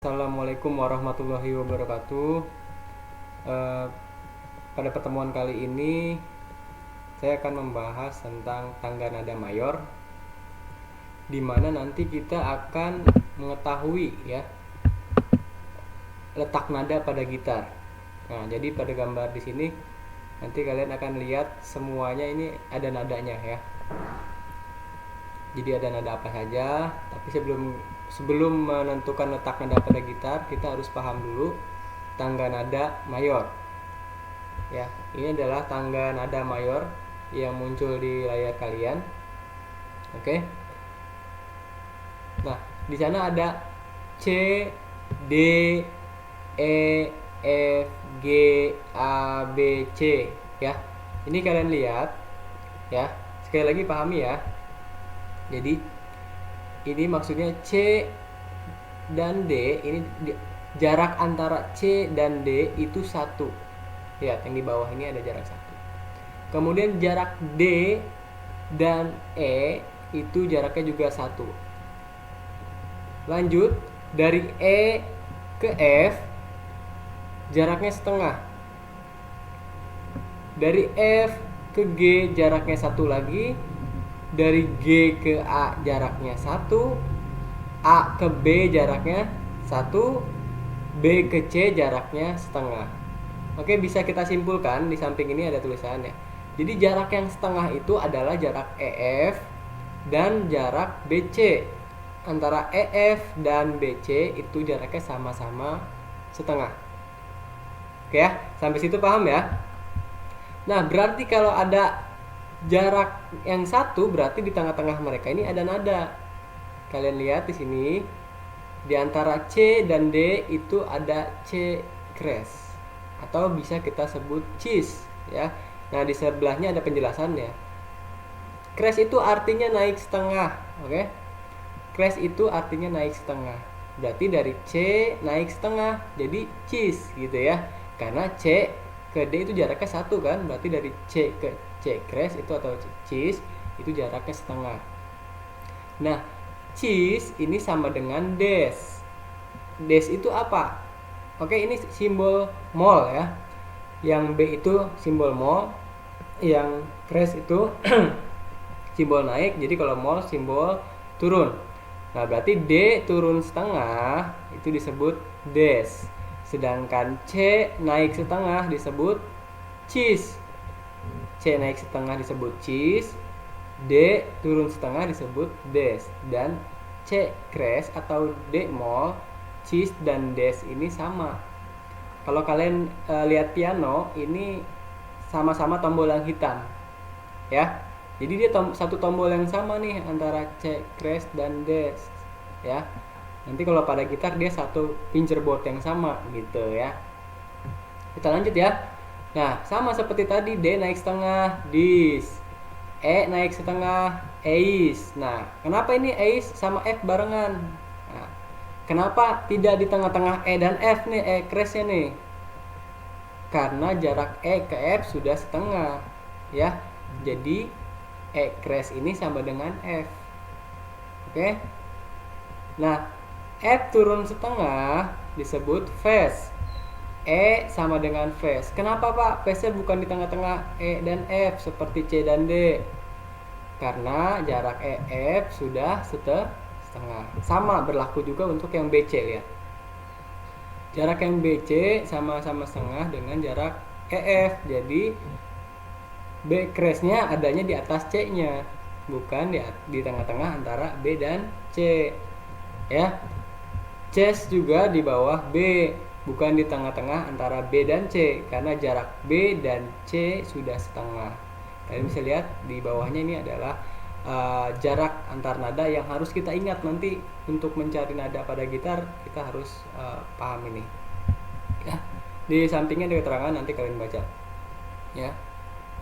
Assalamualaikum warahmatullahi wabarakatuh. Pada pertemuan kali ini saya akan membahas tentang tangga nada mayor, di mana nanti kita akan mengetahui ya letak nada pada gitar. Nah, jadi pada gambar di sini nanti kalian akan lihat semuanya ini ada nadanya ya. Jadi ada nada apa saja, tapi sebelum menentukan letak nada pada gitar, kita harus paham dulu tangga nada mayor. Ya, ini adalah tangga nada mayor yang muncul di layar kalian. Oke. Nah, di sana ada C, D, E, F, G, A, B, C ya. Ini kalian lihat ya. Sekali lagi pahami ya. Jadi ini maksudnya C dan D, ini jarak antara C dan D itu 1. Lihat yang di bawah ini ada jarak 1. Kemudian jarak D dan E itu jaraknya juga 1. Lanjut, dari E ke F jaraknya setengah. Dari F ke G jaraknya 1 lagi. Dari G ke A jaraknya 1, A ke B jaraknya 1, B ke C jaraknya setengah. Oke, bisa kita simpulkan di samping ini ada tulisannya. Jadi jarak yang setengah itu adalah jarak EF dan jarak BC. Antara EF dan BC itu jaraknya sama-sama setengah. Oke ya, sampai situ paham ya? Nah, berarti kalau ada jarak yang 1, berarti di tengah-tengah mereka ini ada nada. Kalian lihat di sini, di antara C dan D itu ada C crash, atau bisa kita sebut cis ya. Nah, di sebelahnya ada penjelasannya. Crash itu artinya naik setengah, oke? Crash itu artinya naik setengah. Berarti dari C naik setengah, jadi cis gitu ya. Karena C ke D itu jaraknya 1 kan, berarti dari C ke C crash itu atau cis itu jaraknya setengah. Nah, cis ini sama dengan des. Des itu apa? Oke, ini simbol mol ya. Yang B itu simbol mol, yang crash itu simbol naik. Jadi kalau mol simbol turun. Nah, berarti D turun setengah itu disebut des. Sedangkan C naik setengah disebut cis. C naik setengah disebut cis, D turun setengah disebut des, dan C crash atau D mol, cis dan des ini sama. Kalau kalian lihat piano, ini sama-sama tombol yang hitam ya. Jadi dia satu tombol yang sama nih antara C crash dan des ya. Nanti kalau pada gitar dia satu fingerboard yang sama gitu ya. Kita lanjut ya. Nah, sama seperti tadi, D naik setengah, dis. E naik setengah, eis. Nah, kenapa ini eis sama F barengan? Nah, kenapa tidak di tengah-tengah E dan F nih, E crash-nya nih? Karena jarak E ke F sudah setengah, ya. Jadi E crash ini sama dengan F. Oke? Nah, F turun setengah disebut fast. E sama dengan fast. Kenapa Pak? Fastnya bukan di tengah-tengah E dan F seperti C dan D. Karena jarak EF sudah setengah. Sama berlaku juga untuk yang BC, lihat. Jarak yang BC sama-sama setengah dengan jarak EF. Jadi B crash-nya adanya di atas C-nya, bukan di tengah-tengah antara B dan C. Ya. Cis juga di bawah B, bukan di tengah-tengah antara B dan C, karena jarak B dan C sudah setengah. Kalian bisa lihat di bawahnya ini adalah jarak antar nada yang harus kita ingat nanti untuk mencari nada pada gitar. Kita harus paham ini ya. Di sampingnya ada keterangan, nanti kalian baca ya.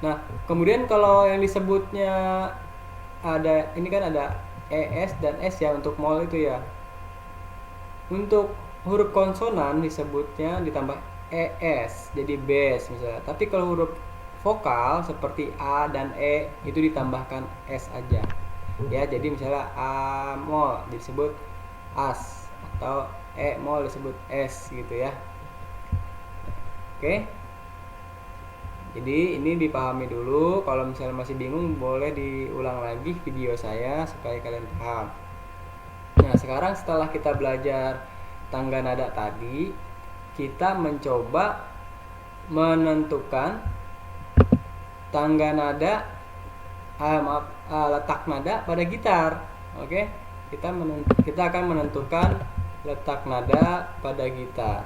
Nah, kemudian kalau yang disebutnya ada, ini kan ada ES dan S ya untuk mol itu ya. Untuk huruf konsonan disebutnya ditambah ES jadi bass misalnya. Tapi kalau huruf vokal seperti A dan E itu ditambahkan S aja. Ya, jadi misalnya A mol disebut as, atau E mol disebut S gitu ya. Oke. Jadi ini dipahami dulu. Kalau misalnya masih bingung boleh diulang lagi video saya supaya kalian paham. Nah, sekarang setelah kita belajar tangga nada tadi, kita mencoba menentukan tangga nada letak nada pada gitar. Oke. Kita akan menentukan letak nada pada gitar.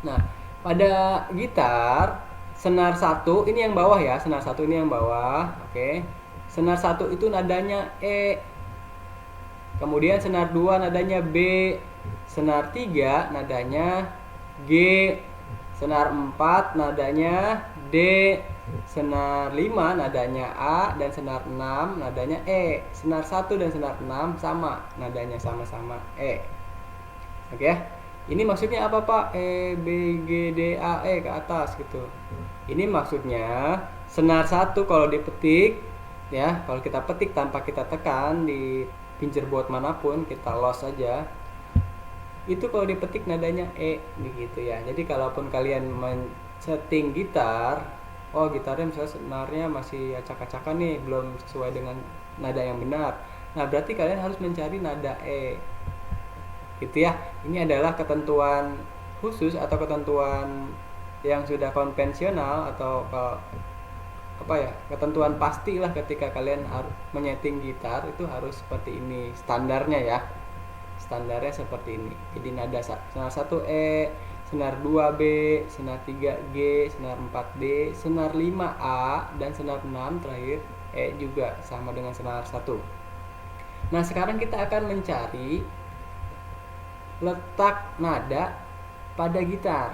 Nah, pada gitar senar 1 ini yang bawah ya, senar 1 ini yang bawah. Oke. Senar 1 itu nadanya E. Kemudian senar 2 nadanya B, senar 3 nadanya G, senar 4 nadanya D, senar 5 nadanya A, dan senar 6 nadanya E. Senar 1 dan senar 6 sama, nadanya sama-sama E. Oke ya. Ini maksudnya apa Pak? E, B, G, D, A, E ke atas gitu. Ini maksudnya senar 1 kalau dipetik ya, kalau kita petik tanpa kita tekan di fingerboard manapun, kita los aja. Itu kalau dipetik nadanya E begitu ya. Jadi kalaupun kalian setting gitar, oh gitarnya misalnya senarnya masih acak-acakan nih, belum sesuai dengan nada yang benar. Nah, berarti kalian harus mencari nada E. Gitu ya. Ini adalah ketentuan khusus atau ketentuan yang sudah konvensional atau ketentuan pasti lah ketika kalian menyeting gitar itu harus seperti ini standarnya ya. Standarnya seperti ini. Jadi nada senar 1 E, senar 2 B, senar 3 G, senar 4 D, senar 5 A, dan senar 6 terakhir E juga sama dengan senar 1. Nah, sekarang kita akan mencari letak nada pada gitar.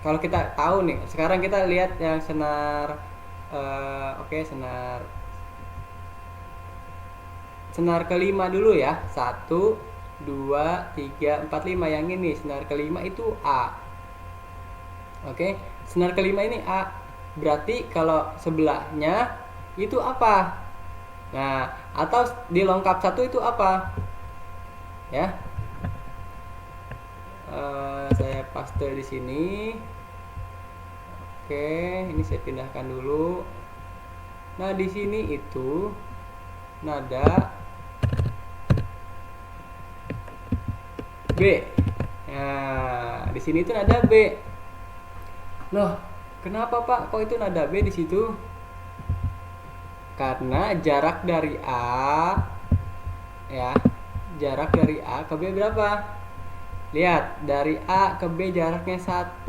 Kalau kita tahu nih, sekarang kita lihat yang senar senar kelima dulu ya. 1, 2, 3, 4, 5. Yang ini senar kelima itu A. Oke, senar kelima ini A. Berarti kalau sebelahnya itu apa? Nah, atau di longkap 1 itu apa? Ya. Saya paste di sini. Oke, ini saya pindahkan dulu. Nah, di sini itu nada B. Nah, di sini itu nada B. Loh, kenapa Pak? Kok itu nada B di situ? Karena jarak dari A ya, jarak dari A ke B berapa? Lihat, dari A ke B jaraknya 1.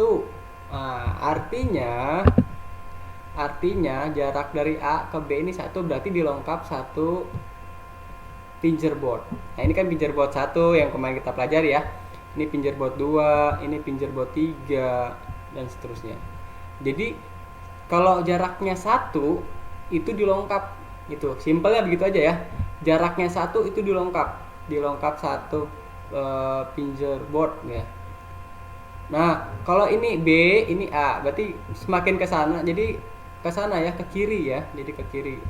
Nah, artinya jarak dari A ke B ini 1, berarti dilengkap 1 fingerboard. Nah, ini kan fingerboard 1 yang kemarin kita pelajari ya. Ini fingerboard 2, ini fingerboard 3, dan seterusnya. Jadi kalau jaraknya 1 itu dilengkap, itu simpelnya begitu aja ya. Jaraknya 1 itu dilengkap 1 fingerboard ya. Nah, kalau ini B, ini A, berarti semakin ke sana, jadi ke sana ya, ke kiri ya, jadi ke kiri.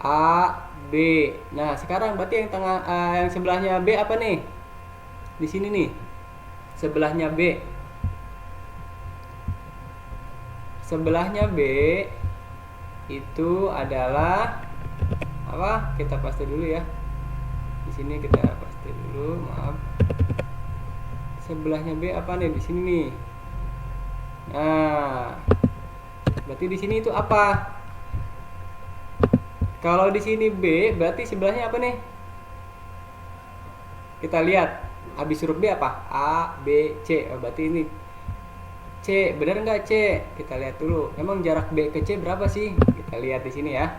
A, B. Nah, sekarang berarti yang tengah, yang sebelahnya B apa nih? Di sini nih, sebelahnya B. Sebelahnya B itu adalah apa? Kita paste dulu ya. Di sini kita paste dulu, maaf. Sebelahnya B apa nih? Di sini nih. Nah, berarti di sini itu apa? Kalau di sini B, berarti sebelahnya apa nih? Kita lihat, habis huruf B apa? A, B, C. Oh, berarti ini C. Benar nggak C? Kita lihat dulu. Emang jarak B ke C berapa sih? Kita lihat di sini ya.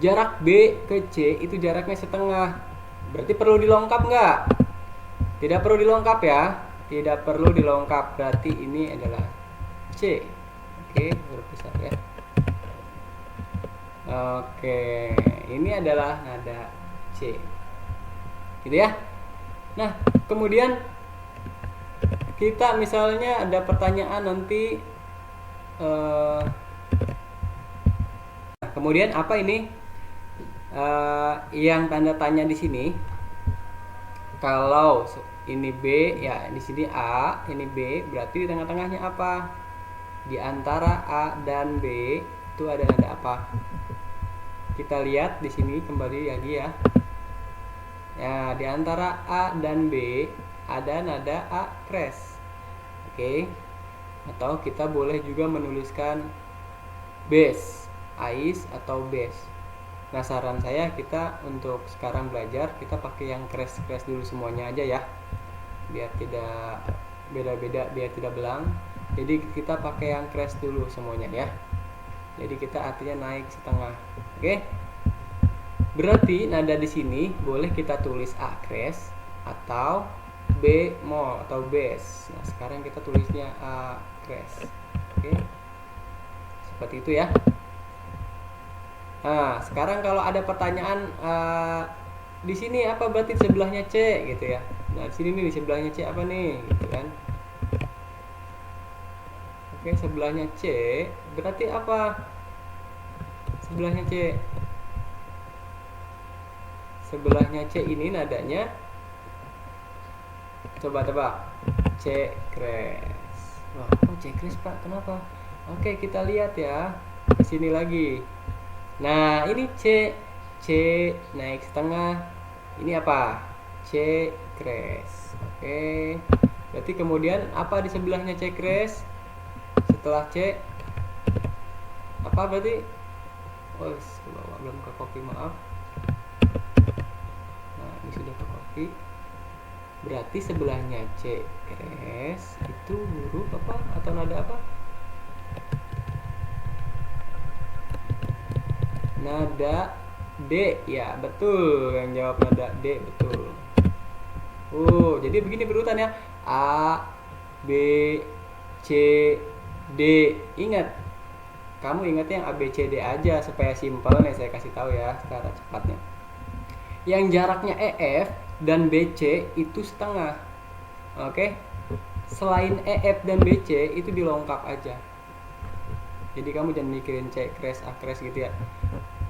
Jarak B ke C itu jaraknya setengah. Berarti perlu dilengkap nggak? Tidak perlu dilengkap ya. Tidak perlu dilengkap. Berarti ini adalah C. Oke, huruf besar ya. Oke, ini adalah nada C. Gitu ya. Nah, kemudian kita misalnya ada pertanyaan nanti kemudian apa ini yang tanda tanya di sini? Kalau ini B, ya di sini A, ini B, berarti di tengah-tengahnya apa? Di antara A dan B itu ada nada apa? Kita lihat di sini kembali lagi ya. Ya, di antara A dan B ada nada A kres. Oke. Atau kita boleh juga menuliskan bass, ais atau bass. Nah, saran saya kita untuk sekarang belajar kita pakai yang kres-kres dulu semuanya aja ya. Biar tidak beda-beda, biar tidak belang. Jadi kita pakai yang kres dulu semuanya ya. Jadi kita artinya naik setengah. Oke? Berarti nada di sini boleh kita tulis A kres atau B mol atau bass. Nah, sekarang kita tulisnya A kres. Oke? Seperti itu ya. Nah, sekarang kalau ada pertanyaan di sini apa berarti sebelahnya C gitu ya. Nah, di sini nih di sebelahnya C apa nih gitu kan. Oke, sebelahnya C berarti apa? Sebelahnya C. Sebelahnya C ini nadanya coba tebak. C kres. Wah, kok C kres, Pak? Kenapa? Oke, kita lihat ya. Ke sini lagi. Nah, ini C. C naik setengah. Ini apa? C kres. Oke. Berarti kemudian apa di sebelahnya C kres? Setelah C apa berarti? Oh, belum ke copy, maaf. Nah, ini sudah ke copy. Berarti sebelahnya C kres itu huruf apa atau nada apa? Nada D, ya betul, yang jawab nada D, betul. Jadi begini berurutan ya. A, B, C, D. Ingat, kamu ingat yang A, B, C, D aja supaya simpel nih, saya kasih tahu ya secara cepatnya. Yang jaraknya EF dan BC itu setengah. Oke. Selain EF dan BC itu dilengkap aja. Jadi kamu jangan mikirin C kres, A kres gitu ya.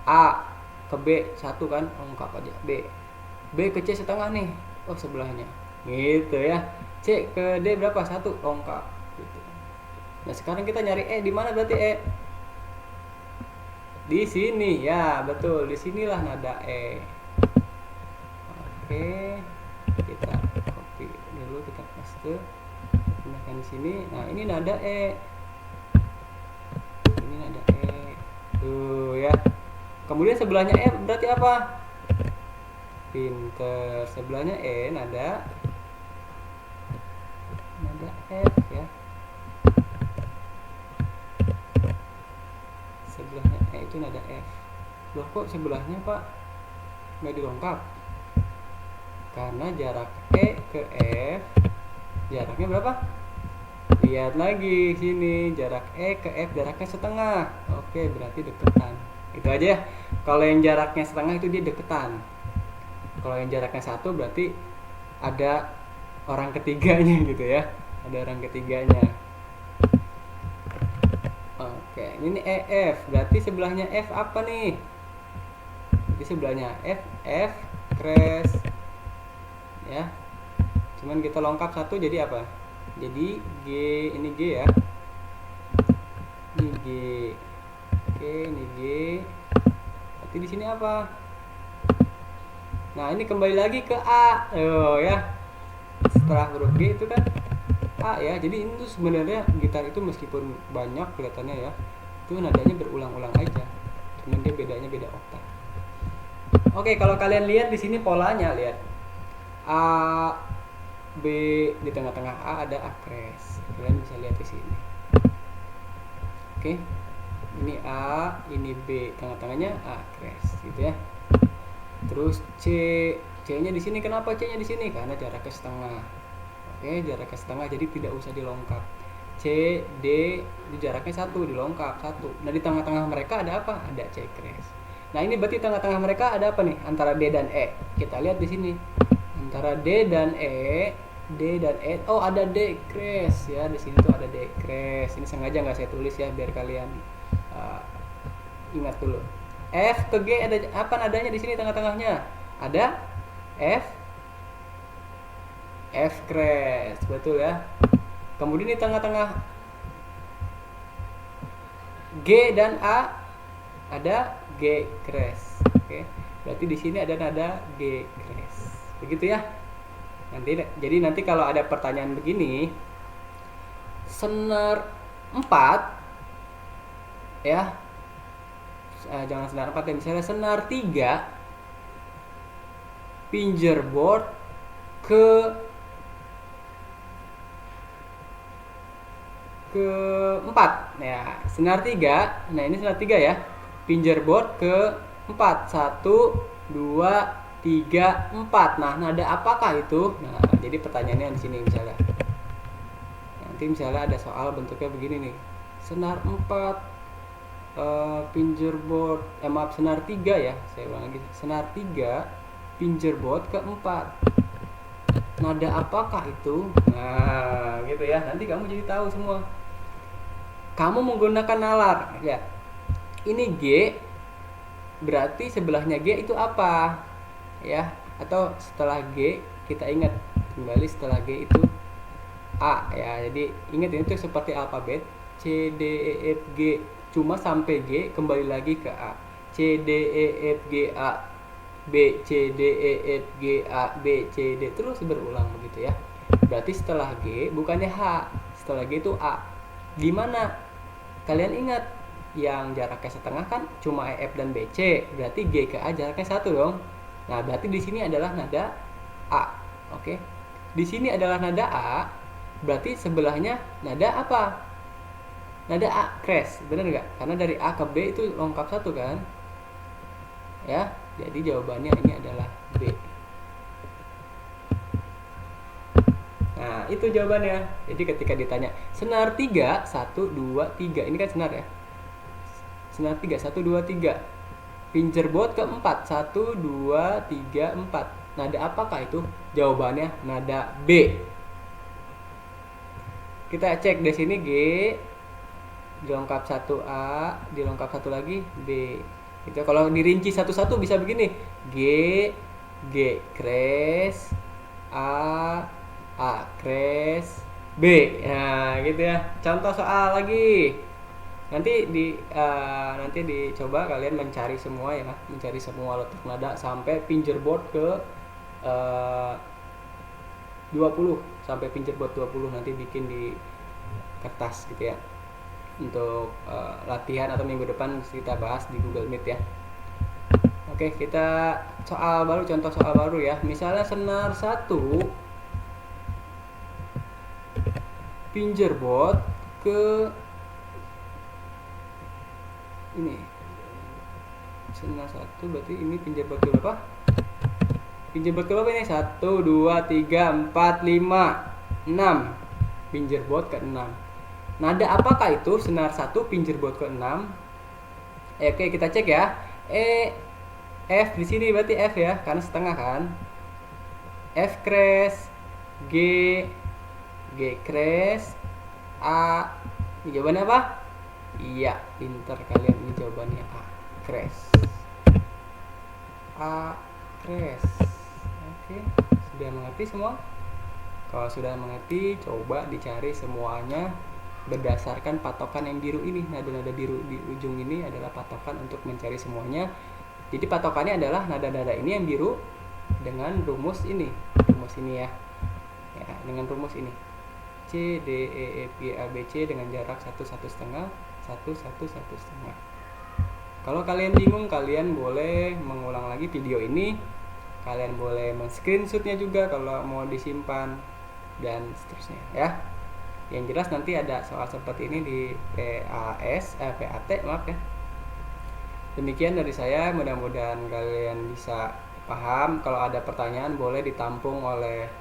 A ke B 1 kan, lengkap aja. B ke C setengah nih, oh sebelahnya gitu ya. C ke D berapa? 1, lengkap gitu. Nah, sekarang kita nyari E. Di mana berarti E? Di sini ya, betul, di sinilah nada E. Oke, kita copy dulu, kita paste, pindahkan di sini. Nah, ini nada E. Ini nada E. Tuh ya. Kemudian sebelahnya E berarti apa? Pinter. Sebelahnya E nada F ya. Sebelahnya E itu nada F. Loh, kok sebelahnya, Pak, nggak dilengkap? Karena jarak E ke F jaraknya berapa? Lihat lagi sini, jarak E ke F jaraknya setengah. Oke, berarti deketan. Itu aja ya. Kalau yang jaraknya setengah itu dia deketan. Kalau yang jaraknya 1 berarti ada orang ketiganya gitu ya. Ada orang ketiganya. Oke, ini EF. Berarti sebelahnya F apa nih? Jadi sebelahnya F kres. Ya. Cuman kita lengkap 1 jadi apa? Jadi G, ini G ya. Ini G. Oke, ini G. Berarti di sini apa? Nah, ini kembali lagi ke A. Ya. Setelah huruf G itu kan A ya. Jadi ini tuh sebenarnya gitar itu meskipun banyak kelihatannya ya, itu nadanya berulang-ulang aja. Cuman dia bedanya beda oktav. Oke, kalau kalian lihat di sini polanya, lihat. A, B, di tengah-tengah A ada A kres. Kalian bisa lihat di sini. Oke. Ini A, ini B, tengah-tengahnya A kres gitu ya. Terus C-nya di sini. Kenapa C-nya di sini? Karena jaraknya setengah. Oke, jaraknya setengah jadi tidak usah dilengkap. C, D, di jaraknya 1, dilengkap 1. Nah, di tengah-tengah mereka ada apa? Ada C kres. Nah, ini berarti tengah-tengah mereka ada apa nih? Antara D dan E. Kita lihat di sini. Antara D dan E, oh ada D kres ya. Di sini tuh ada D kres. Ini sengaja nggak saya tulis ya biar kalian ingat dulu. F ke G ada apa nadanya di sini tengah-tengahnya? Ada F F crash, betul ya. Kemudian di tengah-tengah G dan A ada G crash. Oke. Berarti di sini ada nada G crash. Begitu ya. Jadi nanti kalau ada pertanyaan begini, senar 4 ya. Jangan senar 4 ya, misalnya senar 3 fingerboard ke 4 ya, senar 3. Nah ini senar 3 ya, fingerboard ke 4, 1, 2, 3, 4. Nah nada apakah itu? Nah jadi pertanyaannya di sini misalnya, nanti misalnya ada soal bentuknya begini nih, senar 4 fingerboard, maaf senar 3 ya, saya ulang lagi, senar 3 fingerboard ke 4, nada apakah itu? Nah gitu ya, nanti kamu jadi tahu semua. Kamu menggunakan nalar ya, ini G, berarti sebelahnya G itu apa ya, atau setelah G kita ingat kembali, setelah G itu A ya. Jadi ingat ini tuh seperti alfabet C D E F G, cuma sampai G kembali lagi ke A. C D E F G A, B C D E F G A, B C D, terus berulang begitu ya. Berarti setelah G bukannya H, setelah G itu A. Gimana? Kalian ingat yang jaraknya setengah kan cuma EF dan BC, berarti G ke A jaraknya 1 dong. Nah berarti di sini adalah nada A. Oke. Di sini adalah nada A, berarti sebelahnya nada apa? Nada A crash, bener nggak? Karena dari A ke B itu lengkap 1 kan? Ya, jadi jawabannya ini adalah B. Nah itu jawabannya. Jadi ketika ditanya senar 3, 1, 2, 3, ini kan senar ya, senar 3, 1, 2, 3, fingerboard ke 4, 1, 2, 3, 4, nada apakah itu? Jawabannya nada B. Kita cek di sini G dilengkap 1A, dilengkap 1 lagi B. Itu kalau dirinci satu-satu bisa begini, G, G crash, A crash, B. Nah gitu ya. Contoh soal lagi, nanti dicoba kalian mencari semua ya, mencari semua letak nada sampai fingerboard ke 20, sampai fingerboard 20, nanti bikin di kertas gitu ya, untuk latihan atau minggu depan kita bahas di Google Meet ya. Oke, kita soal baru, contoh soal baru ya. Misalnya senar 1 fingerboard ke ini, senar 1 berarti ini fingerboard ke berapa? Fingerboard ke berapa ini? 1, 2, 3, 4, 5, 6, fingerboard ke 6. Nada apakah itu senar 1 fingerboard ke 6? Oke, kita cek ya. F di sini berarti F ya, karena setengah kan. F crash, G crash, A. Ini jawabannya apa? Iya, pinter kalian, ini jawabannya A crash. A crash. Oke, sudah mengerti semua? Kalau sudah mengerti, coba dicari semuanya berdasarkan patokan yang biru ini. Nada-nada biru di ujung ini adalah patokan untuk mencari semuanya. Jadi patokannya adalah nada-nada ini yang biru dengan rumus ini ya, dengan rumus ini, C D E F G A B C dengan jarak 1, 1,5, 1, 1, 1,5. Kalau kalian bingung, kalian boleh mengulang lagi video ini, kalian boleh men-screenshotnya juga kalau mau disimpan dan seterusnya ya. Yang jelas nanti ada soal seperti ini di PAT, maaf ya. Demikian dari saya, mudah-mudahan kalian bisa paham. Kalau ada pertanyaan boleh ditampung oleh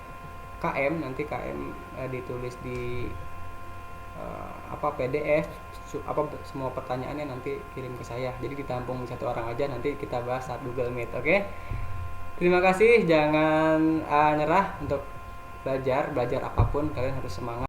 KM, nanti KM ditulis di PDF, semua pertanyaannya nanti kirim ke saya. Jadi ditampung satu orang aja, nanti kita bahas saat Google Meet. Oke. Terima kasih, jangan nyerah untuk belajar apapun, kalian harus semangat.